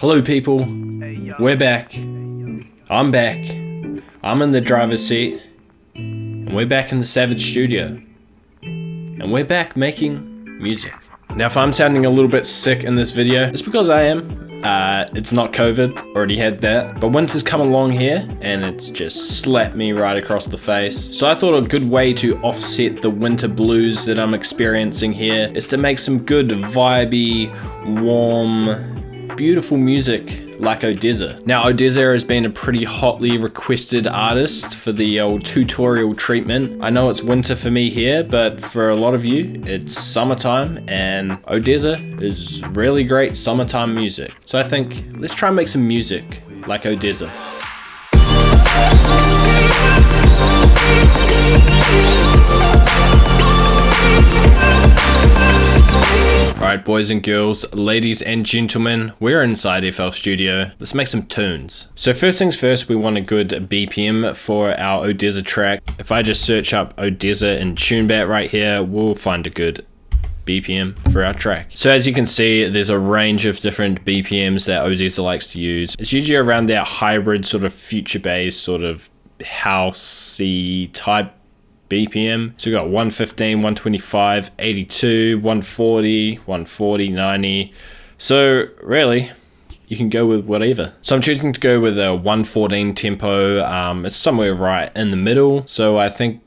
Hello people, we're back. I'm back. I'm in the driver's seat. And we're back in the Savage studio. And we're back making music. Now if I'm sounding a little bit sick in this video, it's because I am. It's not COVID, already had that. But winter's come along here and it's just slapped me right across the face. So I thought a good way to offset the winter blues that I'm experiencing here is to make some good vibey, warm, beautiful music like ODESZA. Now ODESZA has been a pretty hotly requested artist for the old tutorial treatment. I know it's winter for me here, but for a lot of you, it's summertime, and ODESZA is really great summertime music. So I think, let's try and make some music like ODESZA. Alright boys and girls, ladies and gentlemen, we're inside FL Studio. Let's make some tunes. So first things first, we want a good BPM for our ODESZA track. If I just search up ODESZA in TuneBat right here, we'll find a good BPM for our track. So as you can see, there's a range of different BPMs that ODESZA likes to use. It's usually around that hybrid sort of future bass, sort of housey type BPM. So we got 115, 125, 82, 140, 140, 90. So really, you can go with whatever. So I'm choosing to go with a 114 tempo. It's somewhere right in the middle. So I think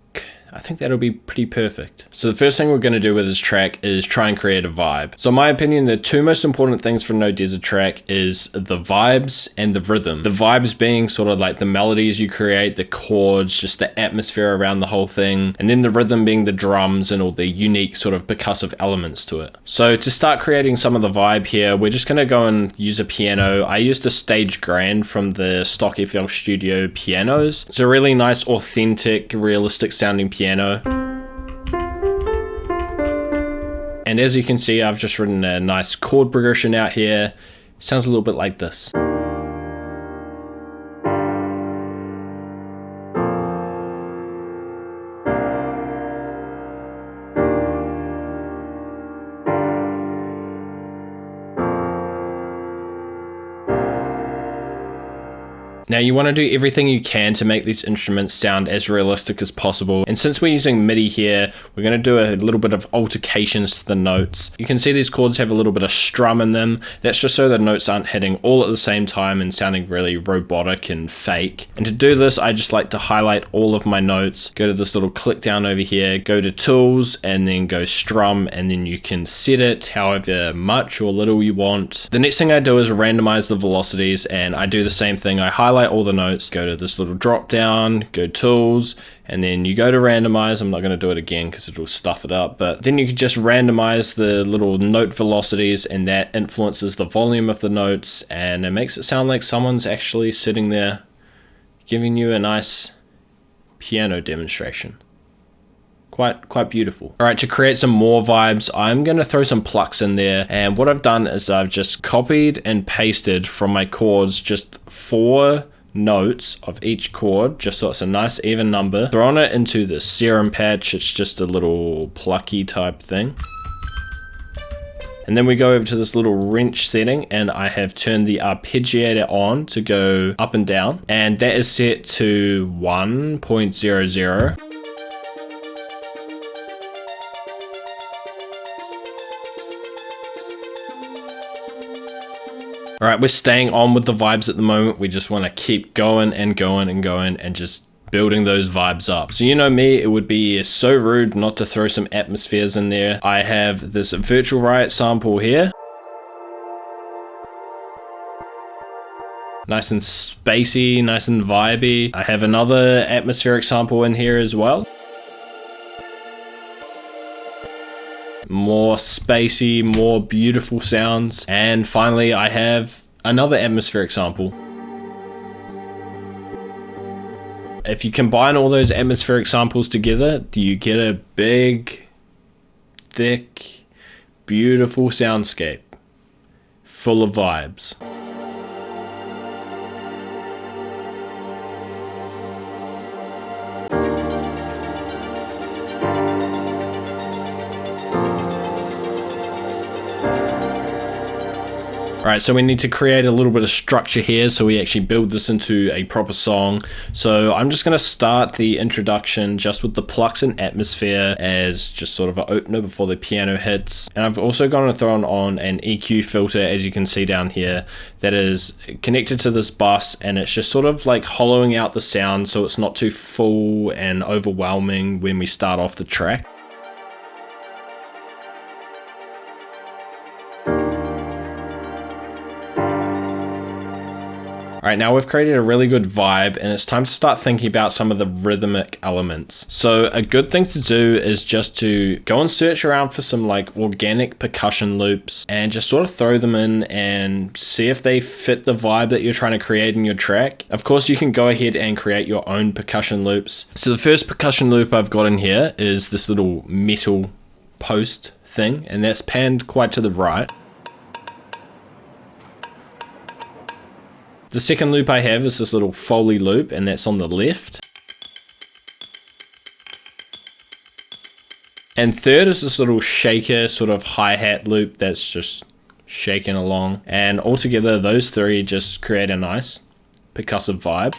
that'll be pretty perfect. So the first thing we're going to do with this track is try and create a vibe. So in my opinion, the two most important things for an ODESZA track is the vibes and the rhythm. The vibes being sort of like the melodies you create, the chords, just the atmosphere around the whole thing. And then the rhythm being the drums and all the unique sort of percussive elements to it. So to start creating some of the vibe here, we're just going to go and use a piano. I used a Stage Grand from the stock FL Studio pianos. It's a really nice, authentic, realistic sounding piano. And as you can see, I've just written a nice chord progression out here. Sounds a little bit like this. Now you want to do everything you can to make these instruments sound as realistic as possible. And since we're using MIDI here, we're going to do a little bit of altercations to the notes. You can see these chords have a little bit of strum in them. That's just so the notes aren't hitting all at the same time and sounding really robotic and fake. And to do this, I just like to highlight all of my notes. Go to this little click down over here, go to tools, and then go strum, and then you can set it however much or little you want. The next thing I do is randomize the velocities, and I do the same thing. I highlight all the notes, go to this little drop down, go tools, and then you go to randomize. I'm not going to do it again because it'll stuff it up, but then you can just randomize the little note velocities, and that influences the volume of the notes, and it makes it sound like someone's actually sitting there giving you a nice piano demonstration. Quite beautiful. All right, to create some more vibes, I'm going to throw some plucks in there. And what I've done is I've just copied and pasted from my chords just 4 notes of each chord, just so it's a nice even number. Thrown it into the serum patch. It's just a little plucky type thing. And then we go over to this little wrench setting, and I have turned the arpeggiator on to go up and down. And that is set to 1.00. All right, we're staying on with the vibes at the moment. We just want to keep going and going and going and just building those vibes up. So you know me, it would be so rude not to throw some atmospheres in there. I have this Virtual Riot sample here. Nice and spacey, nice and vibey. I have another atmospheric sample in here as well. More spacey, more beautiful sounds. And finally, I have another atmospheric sample. If you combine all those atmospheric samples together, you get a big, thick, beautiful soundscape full of vibes. Alright, so we need to create a little bit of structure here so we actually build this into a proper song. So I'm just going to start the introduction just with the plucks and atmosphere as just sort of an opener before the piano hits. And I've also gone and thrown on an EQ filter, as you can see down here, that is connected to this bus, and it's just sort of like hollowing out the sound so it's not too full and overwhelming when we start off the track. Alright, now we've created a really good vibe, and it's time to start thinking about some of the rhythmic elements. So a good thing to do is just to go and search around for some like organic percussion loops and just sort of throw them in and see if they fit the vibe that you're trying to create in your track. Of course, you can go ahead and create your own percussion loops. So the first percussion loop I've got in here is this little metal post thing, and that's panned quite to the right. The second loop I have is this little Foley loop, and that's on the left. And third is this little shaker sort of hi-hat loop that's just shaking along. And altogether, those three just create a nice percussive vibe.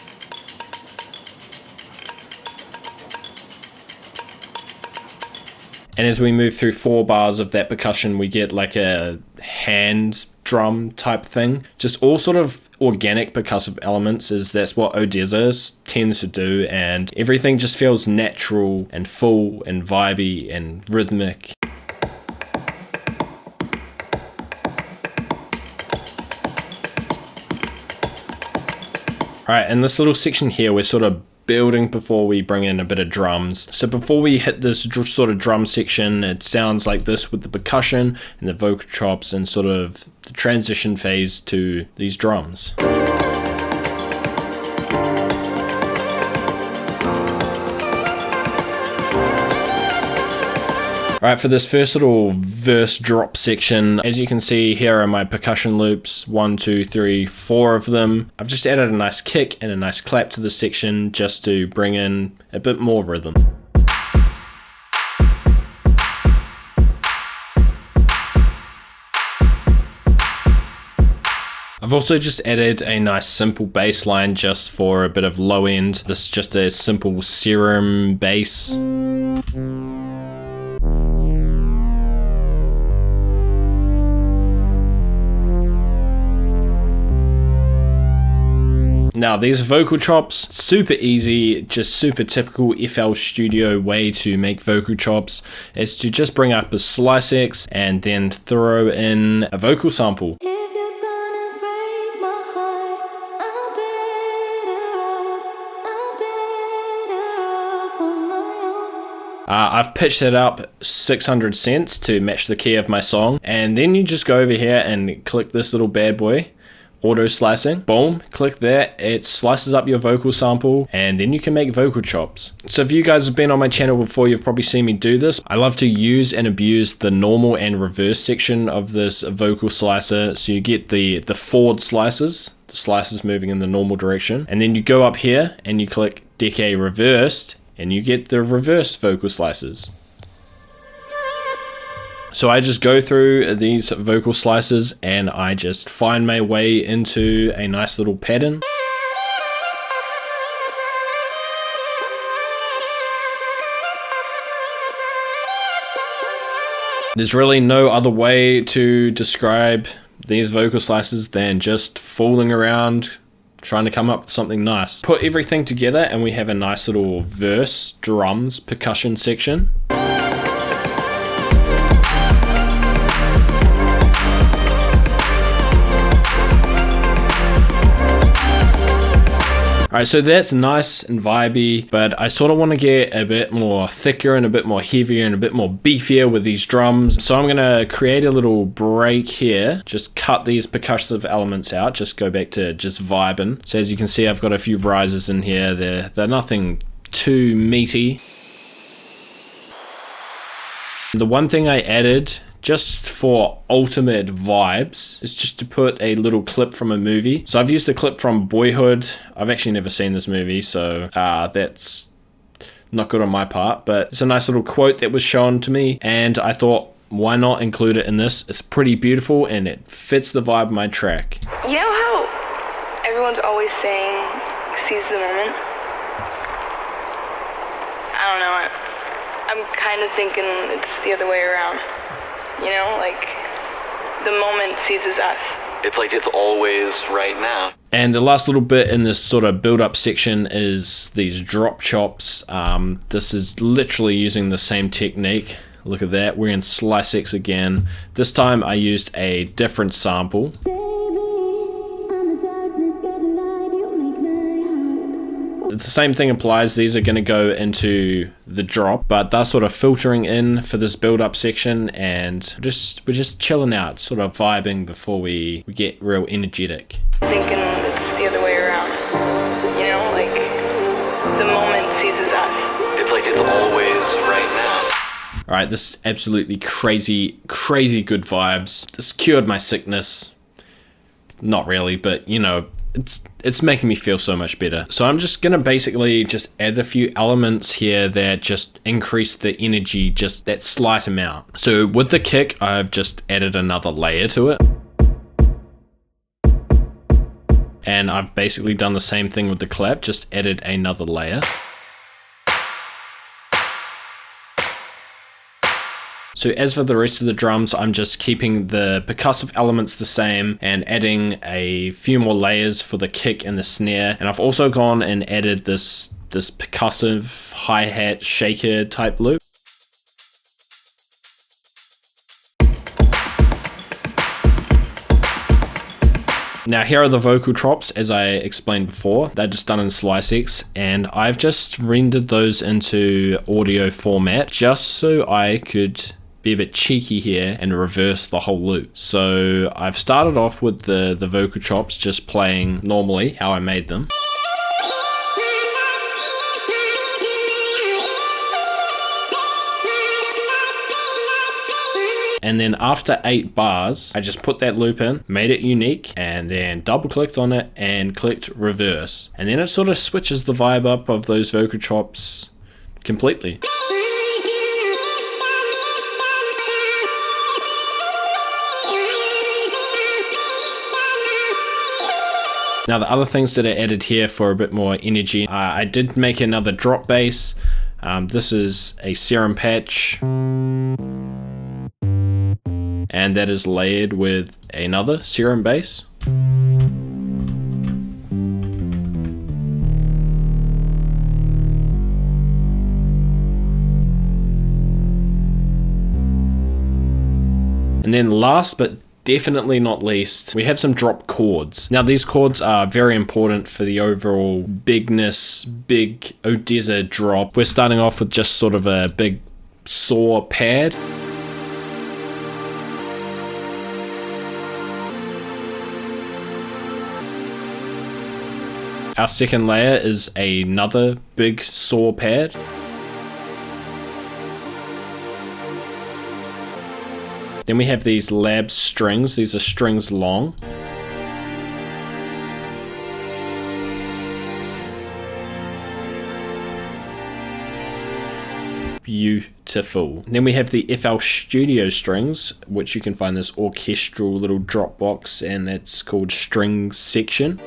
And as we move through 4 bars of that percussion, we get like a hand drum type thing. Just all sort of organic percussive elements, as that's what ODESZA tends to do, and everything just feels natural and full and vibey and rhythmic. Alright, in this little section here, we're sort of building before we bring in a bit of drums. So before we hit this sort of drum section, it sounds like this with the percussion and the vocal chops and sort of the transition phase to these drums. Alright, for this first little verse drop section, as you can see, here are my percussion loops, 1, 2, 3, 4 of them. I've just added a nice kick and a nice clap to this section just to bring in a bit more rhythm. I've also just added a nice simple bass line just for a bit of low end. This is just a simple serum bass. Now these vocal chops, super easy, just super typical FL Studio way to make vocal chops, is to just bring up a slice X and then throw in a vocal sample. I've pitched it up 600 cents to match the key of my song, and then you just go over here and click this little bad boy. Auto slicing, boom, click that, it slices up your vocal sample, and then you can make vocal chops. So if you guys have been on my channel before, you've probably seen me do this. I love to use and abuse the normal and reverse section of this vocal slicer. So you get the forward slices, the slices moving in the normal direction, and then you go up here and you click Decay Reversed, and you get the reverse vocal slices. So I just go through these vocal slices and I just find my way into a nice little pattern. There's really no other way to describe these vocal slices than just fooling around, trying to come up with something nice. Put everything together and we have a nice little verse, drums, percussion section. Alright, so that's nice and vibey, but I sort of want to get a bit more thicker and a bit more heavier and a bit more beefier with these drums. So I'm going to create a little break here, just cut these percussive elements out, just go back to just vibing. So as you can see, I've got a few rises in here. They're nothing too meaty. The one thing I added just for ultimate vibes is just to put a little clip from a movie. So I've used a clip from Boyhood. I've actually never seen this movie, so that's not good on my part, but it's a nice little quote that was shown to me, and I thought, why not include it in this? It's pretty beautiful and it fits the vibe of my track. You know how everyone's always saying, seize the moment? I don't know, I'm kind of thinking it's the other way around. You know, like, the moment seizes us. It's like it's always right now. And the last little bit in this sort of build-up section is these drop chops. This is literally using the same technique. Look at that, we're in Slice X again. This time I used a different sample. The same thing applies, these are going to go into the drop, but they're sort of filtering in for this build-up section, and we're just chilling out, sort of vibing before we get real energetic. Thinking it's the other way around. You know, like, the moment seizes us. It's like it's always right now. Alright, this is absolutely crazy good vibes. This cured my sickness. Not really, but you know, it's making me feel so much better. So I'm just gonna basically just add a few elements here that just increase the energy just that slight amount. So with the kick, I've just added another layer to it. And I've basically done the same thing with the clap, just added another layer. So as for the rest of the drums, I'm just keeping the percussive elements the same and adding a few more layers for the kick and the snare. And I've also gone and added this percussive hi-hat shaker type loop. Now here are the vocal chops, as I explained before. They're just done in Slice X, and I've just rendered those into audio format just so I could be a bit cheeky here and reverse the whole loop. So I've started off with the vocal chops just playing normally how I made them. And then after 8 bars, I just put that loop in, made it unique, and then double clicked on it and clicked reverse. And then it sort of switches the vibe up of those vocal chops completely. Now the other things that I added here for a bit more energy, I did make another drop bass. This is a serum patch. And that is layered with another serum bass. And then last but definitely not least, we have some drop chords. Now these chords are very important for the overall big ODESZA drop. We're starting off with just sort of a big saw pad. Our second layer is another big saw pad. Then we have these lab strings. These are strings long. Beautiful. Then we have the FL Studio strings, which you can find this orchestral little drop box, and it's called String Section.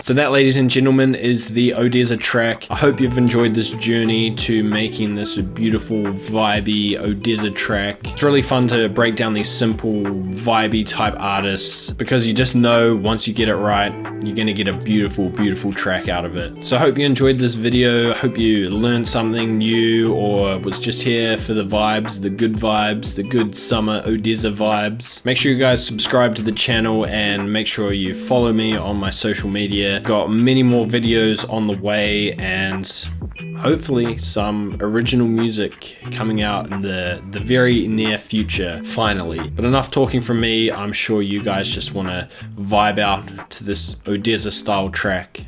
So that, ladies and gentlemen, is the ODESZA track. I hope you've enjoyed this journey to making this a beautiful, vibey ODESZA track. It's really fun to break down these simple, vibey type artists, because you just know once you get it right, you're gonna get a beautiful, beautiful track out of it. So I hope you enjoyed this video. I hope you learned something new, or was just here for the vibes, the good summer ODESZA vibes. Make sure you guys subscribe to the channel and make sure you follow me on my social media. Got many more videos on the way, and hopefully some original music coming out in the very near future, finally. But enough talking from me. I'm sure you guys just want to vibe out to this ODESZA style track.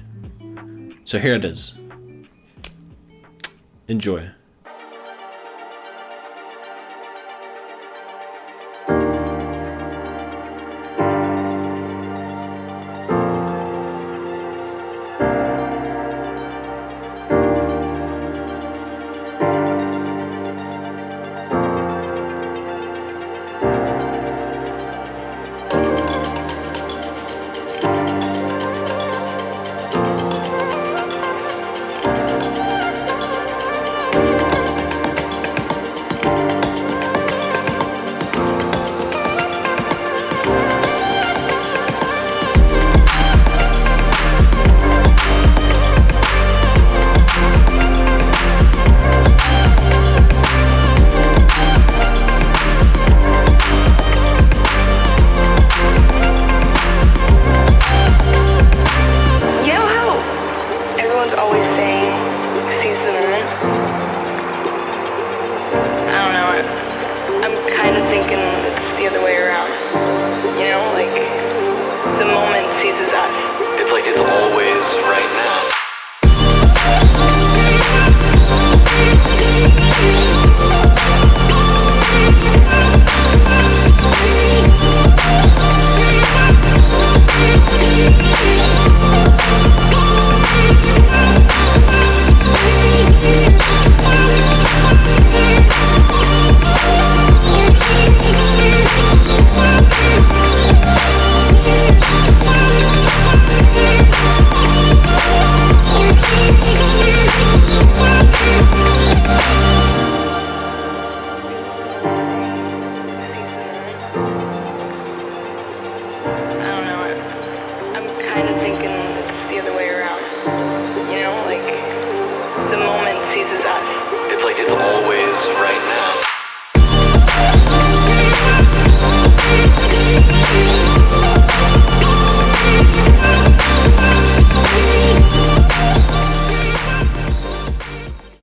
So here it is. Enjoy. always saying sees the moment. I don't know. I'm kind of thinking it's the other way around. You know, like the moment seizes us. It's like it's always right now.